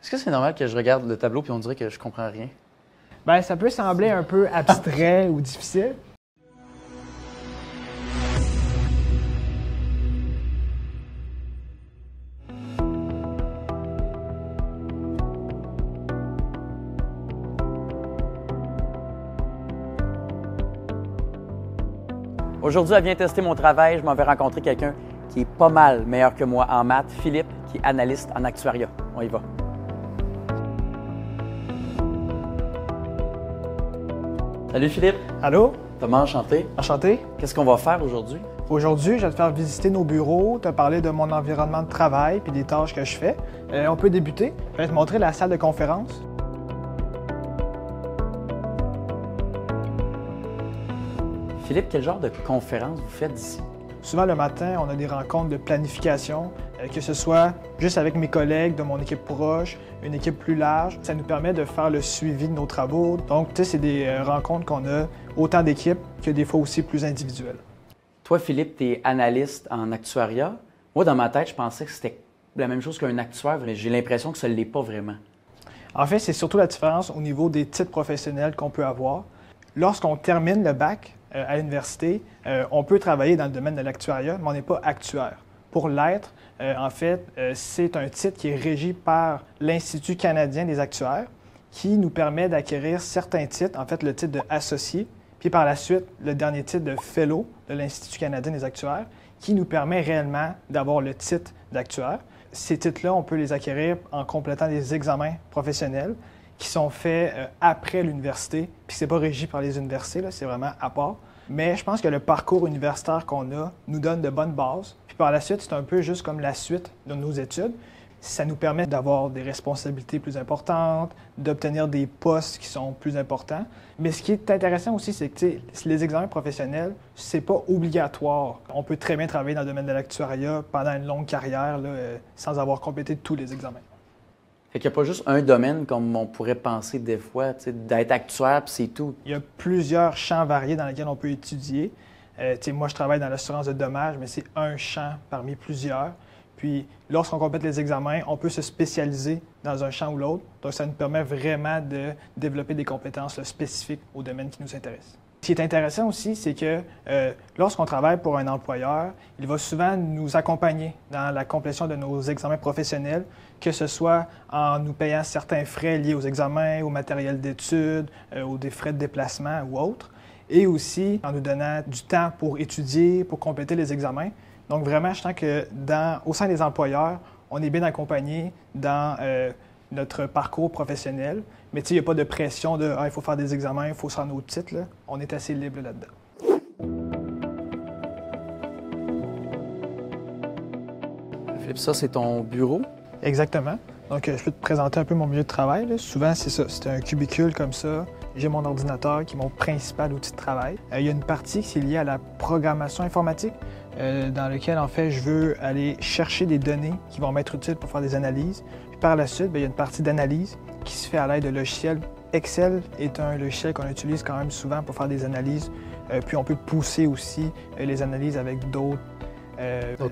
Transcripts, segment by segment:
Est-ce que c'est normal que je regarde le tableau puis on dirait que je comprends rien? Bien, ça peut sembler un peu abstrait ou difficile. Aujourd'hui, elle vient tester mon travail. Je m'en vais rencontrer quelqu'un qui est pas mal meilleur que moi en maths, Philippe, qui est analyste en actuariat. On y va. Salut Philippe. Allô? Thomas, enchanté. Enchanté. Qu'est-ce qu'on va faire aujourd'hui? Aujourd'hui, je vais te faire visiter nos bureaux, te parler de mon environnement de travail puis des tâches que je fais. On peut débuter. Je vais te montrer la salle de conférence. Philippe, quel genre de conférence vous faites ici? Souvent, le matin, on a des rencontres de planification, que ce soit juste avec mes collègues de mon équipe proche, une équipe plus large. Ça nous permet de faire le suivi de nos travaux. Donc, tu sais, c'est des rencontres qu'on a autant d'équipes que des fois aussi plus individuelles. Toi, Philippe, tu es analyste en actuariat. Moi, dans ma tête, je pensais que c'était la même chose qu'un actuaire. J'ai l'impression que ça ne l'est pas vraiment. En fait, c'est surtout la différence au niveau des titres professionnels qu'on peut avoir. Lorsqu'on termine le bac, à l'université, on peut travailler dans le domaine de l'actuariat, mais on n'est pas actuaire. Pour l'être, en fait, c'est un titre qui est régi par l'Institut canadien des actuaires, qui nous permet d'acquérir certains titres, en fait le titre d'associé, puis par la suite le dernier titre de fellow de l'Institut canadien des actuaires, qui nous permet réellement d'avoir le titre d'actuaire. Ces titres-là, on peut les acquérir en complétant des examens professionnels qui sont faits après l'université, puis c'est pas régi par les universités, là, c'est vraiment à part. Mais je pense que le parcours universitaire qu'on a nous donne de bonnes bases. Puis par la suite, c'est un peu juste comme la suite de nos études. Ça nous permet d'avoir des responsabilités plus importantes, d'obtenir des postes qui sont plus importants. Mais ce qui est intéressant aussi, c'est que les examens professionnels, c'est pas obligatoire. On peut très bien travailler dans le domaine de l'actuariat pendant une longue carrière là, sans avoir complété tous les examens. Fait qu'il n'y a pas juste un domaine comme on pourrait penser des fois, d'être actuaire puis c'est tout. Il y a plusieurs champs variés dans lesquels on peut étudier. Moi, je travaille dans l'assurance de dommages, mais c'est un champ parmi plusieurs. Puis, lorsqu'on complète les examens, on peut se spécialiser dans un champ ou l'autre. Donc, ça nous permet vraiment de développer des compétences là, spécifiques au domaine qui nous intéresse. Ce qui est intéressant aussi, c'est que lorsqu'on travaille pour un employeur, il va souvent nous accompagner dans la complétion de nos examens professionnels, que ce soit en nous payant certains frais liés aux examens, au matériel d'études, ou des frais de déplacement ou autres, et aussi en nous donnant du temps pour étudier, pour compléter les examens. Donc vraiment, je sens que au sein des employeurs, on est bien accompagné dans notre parcours professionnel. Mais il n'y a pas de pression de « il faut faire des examens, il faut se rendre au titre ». On est assez libre là-dedans. Philippe, ça, c'est ton bureau? Exactement. Donc, je peux te présenter un peu mon milieu de travail. Là. Souvent, c'est ça. C'est un cubicule comme ça. J'ai mon ordinateur qui est mon principal outil de travail. Il y a une partie qui est liée à la programmation informatique, dans laquelle, en fait, je veux aller chercher des données qui vont m'être utiles pour faire des analyses. Puis par la suite, il y a une partie d'analyse qui se fait à l'aide de logiciels. Excel est un logiciel qu'on utilise quand même souvent pour faire des analyses. Puis on peut pousser aussi les analyses avec d'autres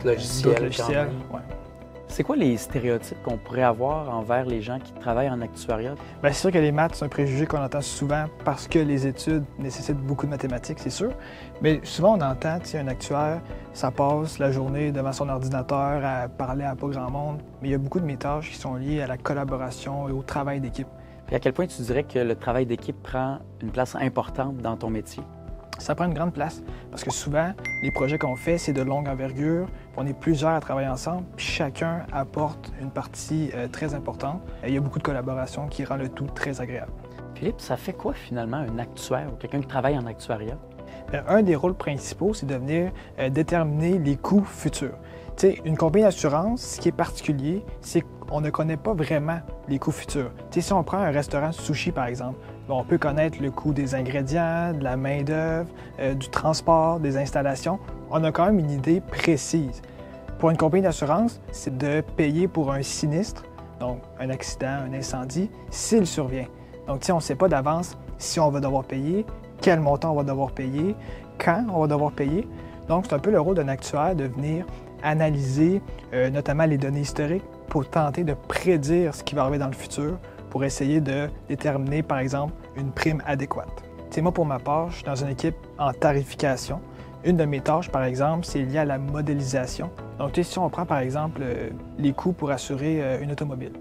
logiciels. Ouais. C'est quoi les stéréotypes qu'on pourrait avoir envers les gens qui travaillent en actuariat? Bien, c'est sûr que les maths, c'est un préjugé qu'on entend souvent parce que les études nécessitent beaucoup de mathématiques, c'est sûr. Mais souvent, on entend, un actuaire, ça passe la journée devant son ordinateur à parler à pas grand monde. Mais il y a beaucoup de mes tâches qui sont liées à la collaboration et au travail d'équipe. Et à quel point tu dirais que le travail d'équipe prend une place importante dans ton métier? Ça prend une grande place parce que souvent, les projets qu'on fait, c'est de longue envergure. On est plusieurs à travailler ensemble, puis chacun apporte une partie très importante. Il y a beaucoup de collaboration qui rend le tout très agréable. Philippe, ça fait quoi finalement un actuaire ou quelqu'un qui travaille en actuariat? Un des rôles principaux, c'est de venir déterminer les coûts futurs. Une compagnie d'assurance, ce qui est particulier, c'est qu'on ne connaît pas vraiment les coûts futurs. Si on prend un restaurant sushi, par exemple, on peut connaître le coût des ingrédients, de la main-d'œuvre, du transport, des installations. On a quand même une idée précise. Pour une compagnie d'assurance, c'est de payer pour un sinistre, donc un accident, un incendie, s'il survient. Donc, on ne sait pas d'avance si on va devoir payer, quel montant on va devoir payer, quand on va devoir payer. Donc, c'est un peu le rôle d'un actuaire de venir analyser notamment les données historiques pour tenter de prédire ce qui va arriver dans le futur pour essayer de déterminer, par exemple, une prime adéquate. T'sais, moi, pour ma part, je suis dans une équipe en tarification. Une de mes tâches, par exemple, c'est lié à la modélisation. Donc, si on prend, par exemple, les coûts pour assurer une automobile.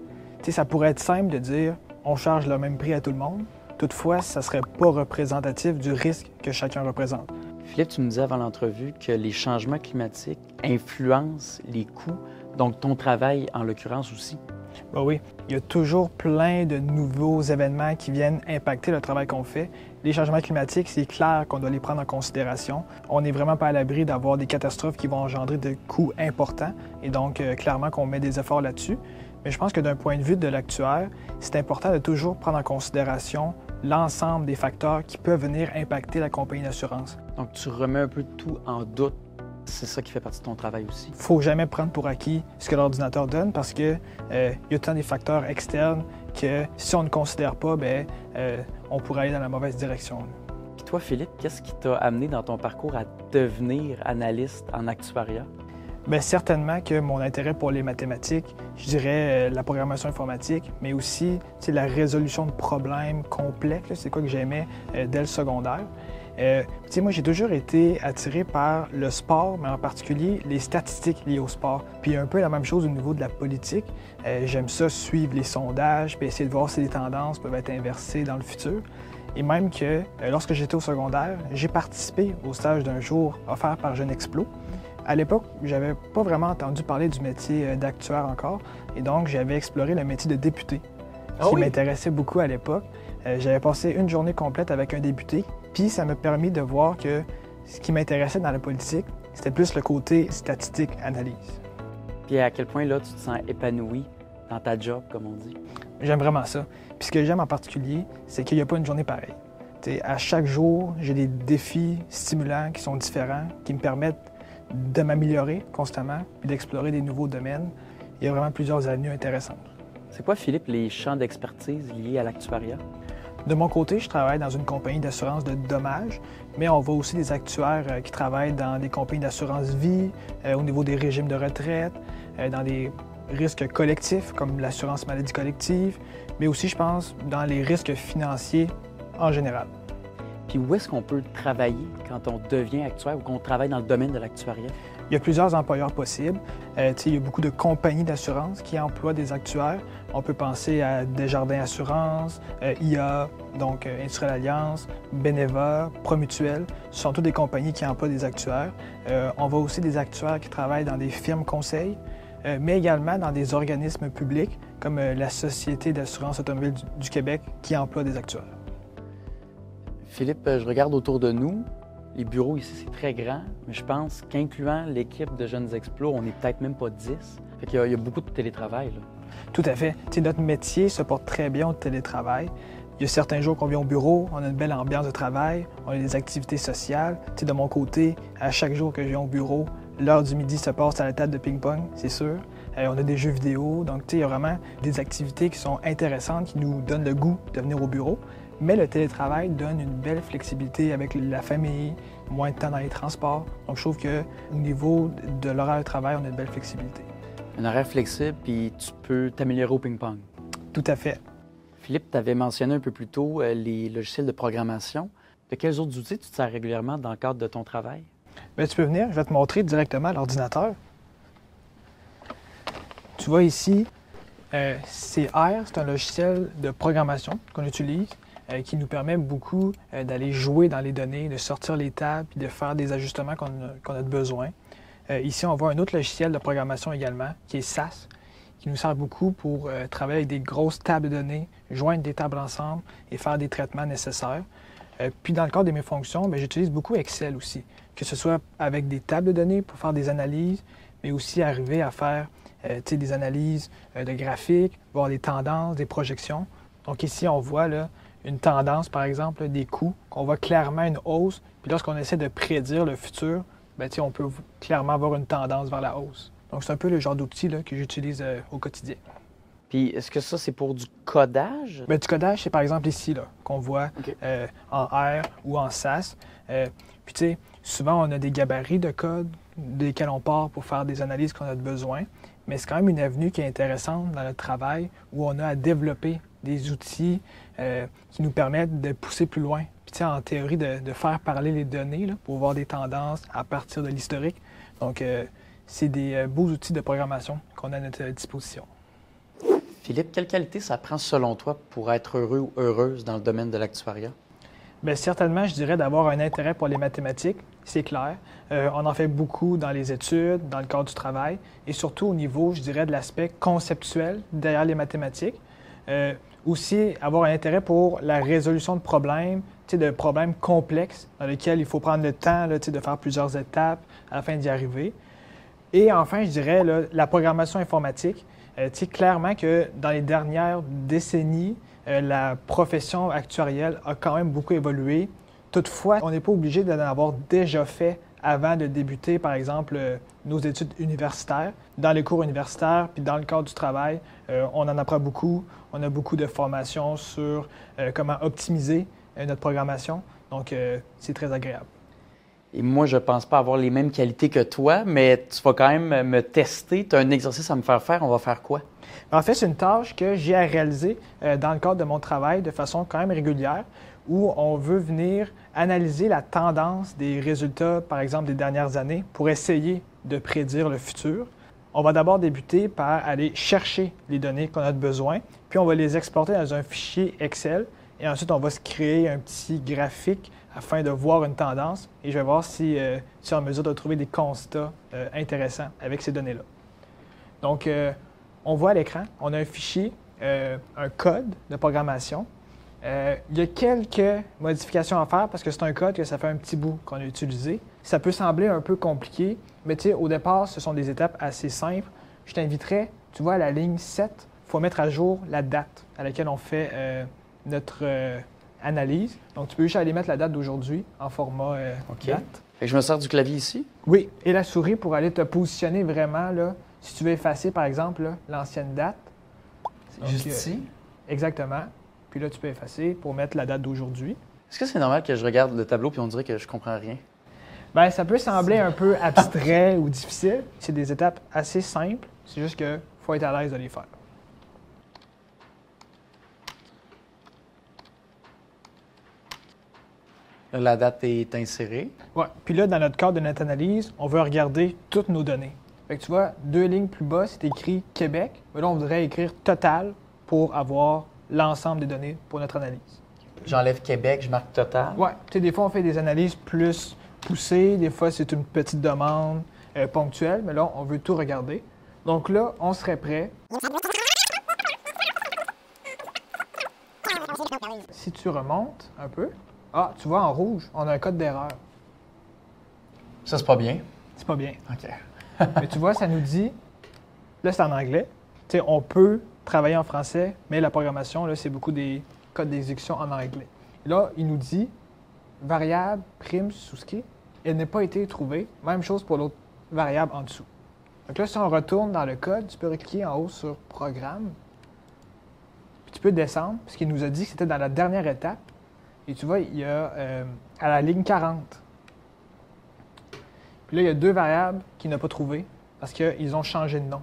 Ça pourrait être simple de dire on charge le même prix à tout le monde. Toutefois, ça ne serait pas représentatif du risque que chacun représente. Philippe, tu me disais avant l'entrevue que les changements climatiques influencent les coûts, donc ton travail en l'occurrence aussi. Ben oui, il y a toujours plein de nouveaux événements qui viennent impacter le travail qu'on fait. Les changements climatiques, c'est clair qu'on doit les prendre en considération. On n'est vraiment pas à l'abri d'avoir des catastrophes qui vont engendrer de coûts importants et donc clairement qu'on met des efforts là-dessus. Mais je pense que d'un point de vue de l'actuaire, c'est important de toujours prendre en considération l'ensemble des facteurs qui peuvent venir impacter la compagnie d'assurance. Donc tu remets un peu tout en doute. C'est ça qui fait partie de ton travail aussi. Il ne faut jamais prendre pour acquis ce que l'ordinateur donne parce qu'il y a tant des facteurs externes que si on ne considère pas, on pourrait aller dans la mauvaise direction. Puis toi, Philippe, qu'est-ce qui t'a amené dans ton parcours à devenir analyste en actuariat? Bien, certainement que mon intérêt pour les mathématiques, je dirais la programmation informatique, mais aussi la résolution de problèmes complexes, c'est quoi que j'aimais dès le secondaire. Moi, j'ai toujours été attiré par le sport, mais en particulier les statistiques liées au sport. Puis un peu la même chose au niveau de la politique. J'aime ça suivre les sondages, puis essayer de voir si les tendances peuvent être inversées dans le futur. Et même que lorsque j'étais au secondaire, j'ai participé au stage d'un jour offert par Jeune Explo. À l'époque, j'avais pas vraiment entendu parler du métier d'actuaire encore, et donc j'avais exploré le métier de député, qui m'intéressait beaucoup à l'époque. J'avais passé une journée complète avec un député, puis ça m'a permis de voir que ce qui m'intéressait dans la politique, c'était plus le côté statistique, analyse. Puis à quel point là tu te sens épanoui dans ta job, comme on dit? J'aime vraiment ça. Puis ce que j'aime en particulier, c'est qu'il n'y a pas une journée pareille. À chaque jour, j'ai des défis stimulants qui sont différents, qui me permettent de m'améliorer constamment et d'explorer des nouveaux domaines. Il y a vraiment plusieurs avenues intéressantes. C'est quoi, Philippe, les champs d'expertise liés à l'actuariat? De mon côté, je travaille dans une compagnie d'assurance de dommages, mais on voit aussi des actuaires qui travaillent dans des compagnies d'assurance vie, au niveau des régimes de retraite, dans des risques collectifs comme l'assurance maladie collective, mais aussi, je pense, dans les risques financiers en général. Puis où est-ce qu'on peut travailler quand on devient actuaire ou qu'on travaille dans le domaine de l'actuariat? Il y a plusieurs employeurs possibles. Il y a beaucoup de compagnies d'assurance qui emploient des actuaires. On peut penser à Desjardins Assurance, IA, donc Industrielle Alliance, Beneva, Promutuel. Ce sont toutes des compagnies qui emploient des actuaires. On voit aussi des actuaires qui travaillent dans des firmes conseils, mais également dans des organismes publics comme la Société d'assurance automobile du Québec qui emploie des actuaires. Philippe, je regarde autour de nous. Les bureaux ici, c'est très grand, mais je pense qu'incluant l'équipe de Jeunes Explos, on n'est peut-être même pas 10. Fait qu'il y a beaucoup de télétravail, là. Tout à fait. Notre métier se porte très bien au télétravail. Il y a certains jours qu'on vient au bureau, on a une belle ambiance de travail, on a des activités sociales. De mon côté, à chaque jour que je viens au bureau, l'heure du midi se passe à la table de ping-pong, c'est sûr. On a des jeux vidéo, donc il y a vraiment des activités qui sont intéressantes, qui nous donnent le goût de venir au bureau. Mais le télétravail donne une belle flexibilité avec la famille, moins de temps dans les transports. Donc je trouve qu'au niveau de l'horaire de travail, on a une belle flexibilité. Un horaire flexible, puis tu peux t'améliorer au ping-pong. Tout à fait. Philippe, tu avais mentionné un peu plus tôt les logiciels de programmation. De quels autres outils tu te sers régulièrement dans le cadre de ton travail? Bien, tu peux venir, je vais te montrer directement l'ordinateur. Tu vois ici, c'est R, c'est un logiciel de programmation qu'on utilise qui nous permet beaucoup d'aller jouer dans les données, de sortir les tables et de faire des ajustements qu'on a besoin. Ici, on voit un autre logiciel de programmation également, qui est SAS, qui nous sert beaucoup pour travailler avec des grosses tables de données, joindre des tables ensemble et faire des traitements nécessaires. Puis dans le cadre de mes fonctions, j'utilise beaucoup Excel aussi, que ce soit avec des tables de données pour faire des analyses, mais aussi arriver à faire des analyses de graphiques, voir des tendances, des projections. Donc ici, on voit là, une tendance, par exemple, des coûts, qu'on voit clairement une hausse. Puis lorsqu'on essaie de prédire le futur, on peut clairement avoir une tendance vers la hausse. Donc c'est un peu le genre d'outil que j'utilise au quotidien. Puis est-ce que ça, c'est pour du codage? Du codage, c'est par exemple ici, qu'on voit en R ou en SAS. Puis souvent, on a des gabarits de code desquels on part pour faire des analyses qu'on a besoin. mais c'est quand même une avenue qui est intéressante dans le travail où on a à développer des outils qui nous permettent de pousser plus loin. Puis tu sais, en théorie, de faire parler les données là, pour voir des tendances à partir de l'historique. Donc, c'est des beaux outils de programmation qu'on a à notre disposition. Philippe, quelle qualité ça prend selon toi pour être heureux ou heureuse dans le domaine de l'actuariat? Bien, certainement, je dirais d'avoir un intérêt pour les mathématiques, c'est clair. On en fait beaucoup dans les études, dans le cadre du travail, et surtout au niveau, je dirais, de l'aspect conceptuel derrière les mathématiques. Aussi, avoir un intérêt pour la résolution de problèmes, de problèmes complexes dans lesquels il faut prendre le temps là, de faire plusieurs étapes afin d'y arriver. Et enfin, je dirais là, la programmation informatique. Clairement que dans les dernières décennies, la profession actuarielle a quand même beaucoup évolué. Toutefois, on n'est pas obligé d'en avoir déjà fait avant de débuter, par exemple, nos études universitaires. Dans les cours universitaires, puis dans le cadre du travail, on en apprend beaucoup. On a beaucoup de formations sur comment optimiser notre programmation. Donc, c'est très agréable. Et moi, je ne pense pas avoir les mêmes qualités que toi, mais tu vas quand même me tester. Tu as un exercice à me faire faire. On va faire quoi? En fait, c'est une tâche que j'ai à réaliser dans le cadre de mon travail de façon quand même régulière, où on veut venir analyser la tendance des résultats, par exemple, des dernières années, pour essayer de prédire le futur. On va d'abord débuter par aller chercher les données qu'on a besoin, puis on va les exporter dans un fichier Excel, et ensuite on va se créer un petit graphique afin de voir une tendance, et je vais voir si je suis en mesure de trouver des constats intéressants avec ces données-là. Donc, on voit à l'écran, on a un fichier, un code de programmation. Il y a quelques modifications à faire parce que c'est un code que ça fait un petit bout qu'on a utilisé. Ça peut sembler un peu compliqué, mais tu sais, au départ, ce sont des étapes assez simples. Je t'inviterais, tu vois, à la ligne 7, il faut mettre à jour la date à laquelle on fait notre analyse. Donc, tu peux juste aller mettre la date d'aujourd'hui en format date. Fait que je me sers du clavier ici? Oui, et la souris pour aller te positionner vraiment, là, si tu veux effacer, par exemple, là, l'ancienne date. Donc, juste ici? Exactement. Puis là, tu peux effacer pour mettre la date d'aujourd'hui. Est-ce que c'est normal que je regarde le tableau puis on dirait que je comprends rien? Bien, ça peut sembler un peu abstrait ou difficile. C'est des étapes assez simples. C'est juste qu'il faut être à l'aise de les faire. Là, la date est insérée. Oui. Puis là, dans notre cadre de notre analyse, on veut regarder toutes nos données. Fait que tu vois, 2 lignes plus bas, c'est écrit Québec. Mais là, on voudrait écrire total pour avoir l'ensemble des données pour notre analyse. J'enlève Québec, je marque total. Oui. Tu sais, des fois, on fait des analyses plus poussées. Des fois, c'est une petite demande ponctuelle. Mais là, on veut tout regarder. Donc là, on serait prêt. Si tu remontes un peu, ah, tu vois, en rouge, on a un code d'erreur. Ça, c'est pas bien. C'est pas bien. OK. Mais tu vois, ça nous dit, là, c'est en anglais. Tu sais, on peut travailler en français, mais la programmation, là, c'est beaucoup des codes d'exécution en anglais. Là, il nous dit, variable prime souscrit, elle n'a pas été trouvée. Même chose pour l'autre variable en dessous. Donc là, si on retourne dans le code, tu peux cliquer en haut sur Programme. Puis tu peux descendre, parce qu'il nous a dit que c'était dans la dernière étape. Et tu vois, il y a à la ligne 40. Puis là, il y a 2 variables qu'il n'a pas trouvées parce qu'ils ont changé de nom.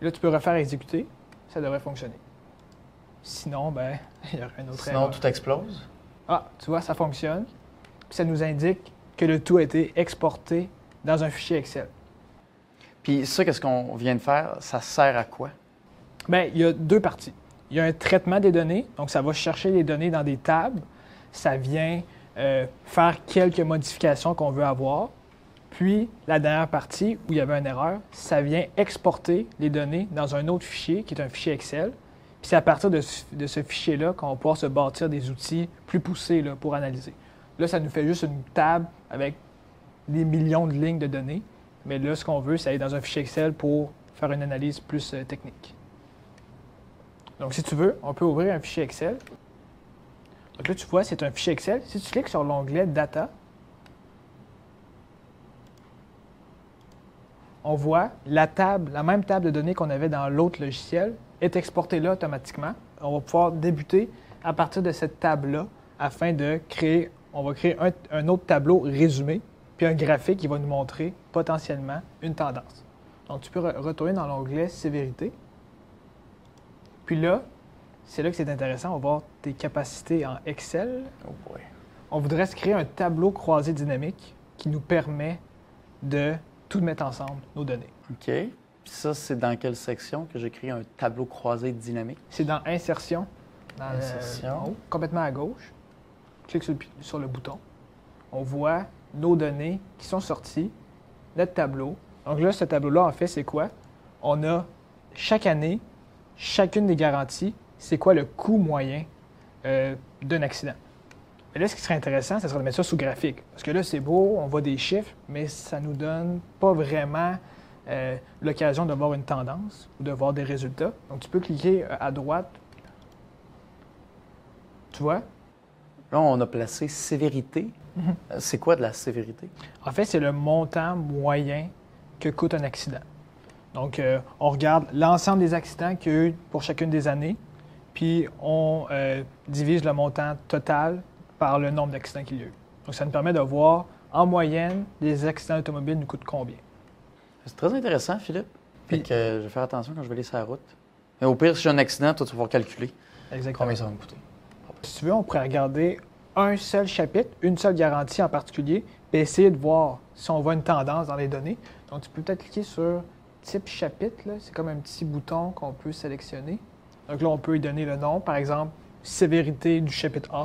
Et là, tu peux refaire exécuter. Ça devrait fonctionner. Sinon, ben, il y aurait un autre erreur. Sinon, tout explose. Ah, tu vois, ça fonctionne. Puis ça nous indique que le tout a été exporté dans un fichier Excel. Puis ça, qu'est-ce qu'on vient de faire? Ça sert à quoi? Bien, il y a 2 parties. Il y a un traitement des données, donc ça va chercher les données dans des tables. Ça vient faire quelques modifications qu'on veut avoir. Puis, la dernière partie, où il y avait une erreur, ça vient exporter les données dans un autre fichier, qui est un fichier Excel. Puis c'est à partir de ce fichier-là qu'on va pouvoir se bâtir des outils plus poussés là, pour analyser. Là, ça nous fait juste une table avec des millions de lignes de données. Mais là, ce qu'on veut, c'est aller dans un fichier Excel pour faire une analyse plus technique. Donc, si tu veux, on peut ouvrir un fichier Excel. Donc là, tu vois, c'est un fichier Excel. Si tu cliques sur l'onglet Data, on voit la même table de données qu'on avait dans l'autre logiciel est exportée là automatiquement. On va pouvoir débuter à partir de cette table-là afin de créer on va créer un autre tableau résumé, puis un graphique qui va nous montrer potentiellement une tendance. Donc, tu peux retourner dans l'onglet Sévérité. Puis là, c'est là que c'est intéressant. On va voir tes capacités en Excel. Oh boy. On voudrait se créer un tableau croisé dynamique qui nous permet de tout mettre ensemble, nos données. OK. Puis ça, c'est dans quelle section que j'ai créé un tableau croisé dynamique? C'est dans Insertion, dans Insertion. en haut, complètement à gauche. Clique sur le bouton. On voit nos données qui sont sorties, notre tableau. Donc là, ce tableau-là, en fait, c'est quoi? On a chaque année, chacune des garanties, c'est quoi le coût moyen d'un accident. Mais là, ce qui serait intéressant, ce serait de mettre ça sous graphique. Parce que là, c'est beau, on voit des chiffres, mais ça ne nous donne pas vraiment l'occasion de voir une tendance ou de voir des résultats. Donc, tu peux cliquer à droite. Tu vois? Là, on a placé sévérité. C'est quoi de la sévérité? En fait, c'est le montant moyen que coûte un accident. Donc, on regarde l'ensemble des accidents qu'il y a eu pour chacune des années, puis on divise le montant total par le nombre d'accidents qu'il y a eu. Donc, ça nous permet de voir, en moyenne, les accidents automobiles nous coûtent combien. C'est très intéressant, Philippe. Puis Puis- que je vais faire attention quand je vais aller sur la route. Mais au pire, si j'ai un accident, toi, tu vas pouvoir calculer Exactement. combien ça va me coûter. Si tu veux, on pourrait regarder un seul chapitre, une seule garantie en particulier, puis essayer de voir si on voit une tendance dans les données. Donc, tu peux peut-être cliquer sur type chapitre, là. C'est comme un petit bouton qu'on peut sélectionner. Donc là, on peut y donner le nom, par exemple, sévérité du chapitre A.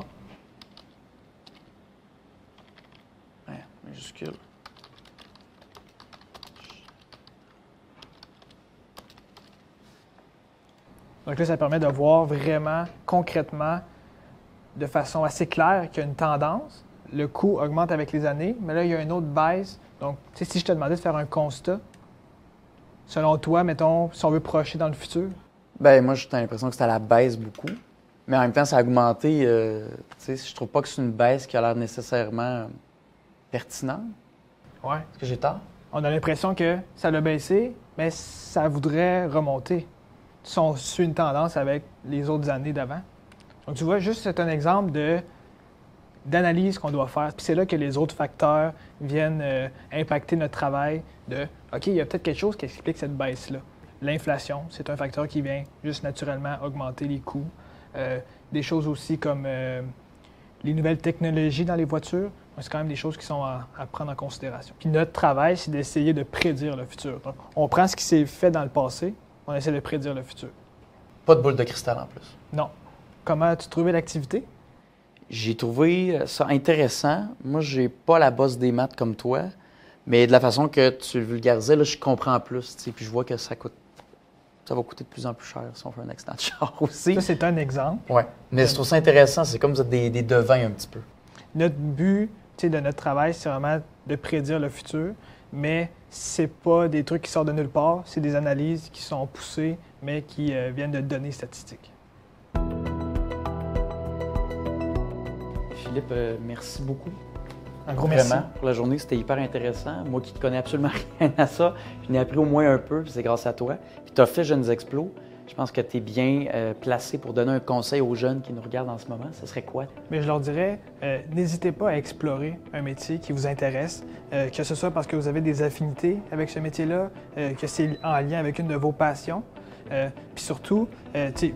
Ouais, majuscule. Donc là, ça permet de voir vraiment, concrètement, de façon assez claire qu'il y a une tendance. Le coût augmente avec les années, mais là, il y a une autre baisse. Donc, tu sais, si je te demandais de faire un constat, selon toi, mettons, si on veut projeter dans le futur, Ben moi, j'ai l'impression que c'est à la baisse beaucoup. Mais en même temps, ça a augmenté. Tu sais, je trouve pas que c'est une baisse qui a l'air nécessairement pertinente. ouais. Est-ce que j'ai tort? On a l'impression que ça l'a baissé, mais ça voudrait remonter si on suit une tendance avec les autres années d'avant. Donc, tu vois, juste c'est un exemple d'analyse qu'on doit faire. Puis c'est là que les autres facteurs viennent impacter notre travail de OK, il y a peut-être quelque chose qui explique cette baisse-là. L'inflation, c'est un facteur qui vient juste naturellement augmenter les coûts. Des choses aussi comme les nouvelles technologies dans les voitures, c'est quand même des choses qui sont à prendre en considération. Puis notre travail, c'est d'essayer de prédire le futur. Donc, on prend ce qui s'est fait dans le passé, on essaie de prédire le futur. Pas de boule de cristal en plus. Non. Comment as-tu trouvé l'activité? J'ai trouvé ça intéressant. Moi, j'ai pas la bosse des maths comme toi, mais de la façon que tu le vulgarisais, là, je comprends plus. Tu sais, puis je vois que ça va coûter de plus en plus cher si on fait un accident de char aussi. Ça, c'est un exemple. Ouais. Mais je trouve ça intéressant. C'est comme vous êtes des devins un petit peu. Notre but de notre travail, c'est vraiment de prédire le futur, mais c'est pas des trucs qui sortent de nulle part, c'est des analyses qui sont poussées, mais qui viennent de données statistiques. Philippe, merci beaucoup. Un gros merci. Vraiment, pour la journée, c'était hyper intéressant. Moi qui ne connais absolument rien à ça, je n'ai appris au moins un peu, puis c'est grâce à toi. Puis tu as fait Jeunes Explos. Je pense que tu es bien placé pour donner un conseil aux jeunes qui nous regardent en ce moment. Ce serait quoi? Mais je leur dirais, n'hésitez pas à explorer un métier qui vous intéresse, que ce soit parce que vous avez des affinités avec ce métier-là, que c'est en lien avec une de vos passions. Puis surtout,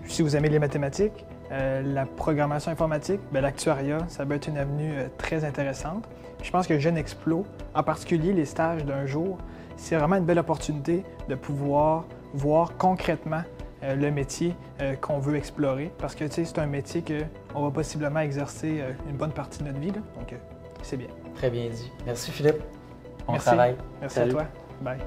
si vous aimez les mathématiques, la programmation informatique, l'actuariat, ça peut être une avenue très intéressante. Puis je pense que Jeunes Explos, en particulier les stages d'un jour, c'est vraiment une belle opportunité de pouvoir voir concrètement le métier qu'on veut explorer. Parce que c'est un métier qu'on va possiblement exercer une bonne partie de notre vie. Là. Donc, c'est bien. Très bien dit. Merci Philippe. Bon Merci. travail. Merci Salut. à toi. Bye.